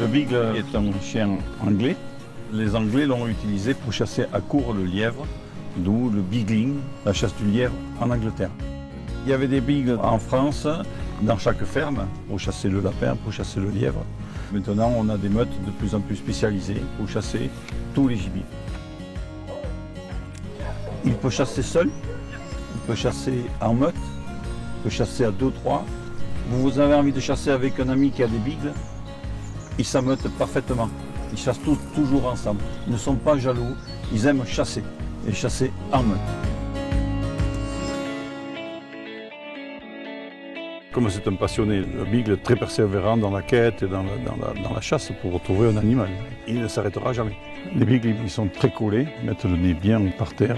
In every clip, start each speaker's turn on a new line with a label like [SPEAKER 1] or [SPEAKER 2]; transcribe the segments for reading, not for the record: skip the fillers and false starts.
[SPEAKER 1] Le Beagle est un chien anglais. Les Anglais l'ont utilisé pour chasser à court le lièvre, d'où le beagling, la chasse du lièvre en Angleterre. Il y avait des beagles en France, dans chaque ferme, pour chasser le lapin, pour chasser le lièvre. Maintenant, on a des meutes de plus en plus spécialisées pour chasser tous les gibiers. Il peut chasser seul, il peut chasser en meute, il peut chasser à 2-3. Vous avez envie de chasser avec un ami qui a des beagles, ils s'ameutent parfaitement. Ils chassent toujours ensemble. Ils ne sont pas jaloux, ils aiment chasser, et chasser en meute. Comme c'est un passionné, le Beagle très persévérant dans la quête et dans la chasse pour retrouver un animal. Il ne s'arrêtera jamais. Les Beagles, ils sont très collés, ils mettent le nez bien par terre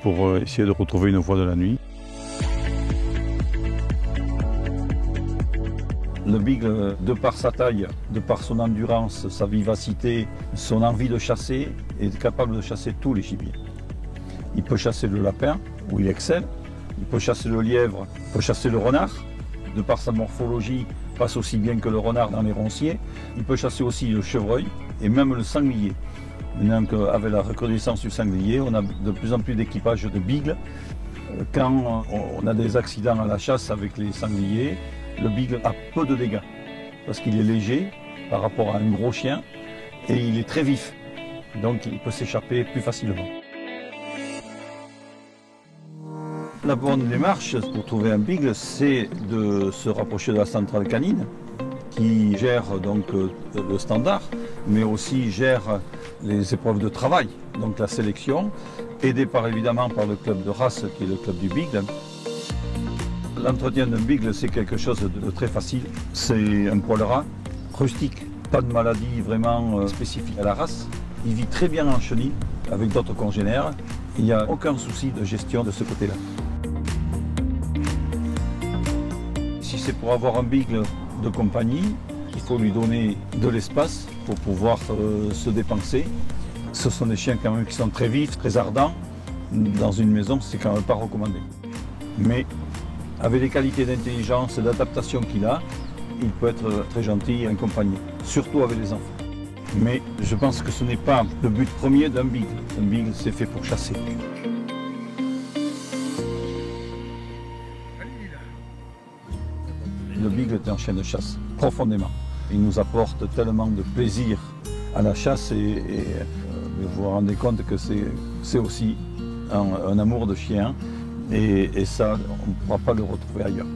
[SPEAKER 1] pour essayer de retrouver une voie de la nuit. Le Beagle, de par sa taille, de par son endurance, sa vivacité, son envie de chasser, est capable de chasser tous les gibiers. Il peut chasser le lapin, où il excelle. Il peut chasser le lièvre, il peut chasser le renard. De par sa morphologie, passe aussi bien que le renard dans les ronciers. Il peut chasser aussi le chevreuil et même le sanglier. Maintenant qu'avec la reconnaissance du sanglier, on a de plus en plus d'équipages de Beagle. Quand on a des accidents à la chasse avec les sangliers, le Beagle a peu de dégâts parce qu'il est léger par rapport à un gros chien et il est très vif. Donc il peut s'échapper plus facilement. La bonne démarche pour trouver un Beagle, c'est de se rapprocher de la centrale canine qui gère donc le standard, mais aussi gère les épreuves de travail, donc la sélection, aidé évidemment par le club de race qui est le club du Beagle. L'entretien d'un Beagle, c'est quelque chose de très facile. C'est un poil ras, rustique, pas de maladie vraiment spécifique à la race. Il vit très bien en chenille avec d'autres congénères. Il n'y a aucun souci de gestion de ce côté-là. Si c'est pour avoir un Beagle de compagnie, il faut lui donner de l'espace pour pouvoir se dépenser. Ce sont des chiens quand même qui sont très vifs, très ardents. Dans une maison, c'est quand même pas recommandé. Mais avec les qualités d'intelligence et d'adaptation qu'il a, il peut être très gentil et accompagné, surtout avec les enfants. Mais je pense que ce n'est pas le but premier d'un Beagle. Un Beagle, c'est fait pour chasser. Le Beagle est un chien de chasse, profondément. Il nous apporte tellement de plaisir à la chasse et vous vous rendez compte que c'est aussi un amour de chien et ça, on ne pourra pas le retrouver ailleurs.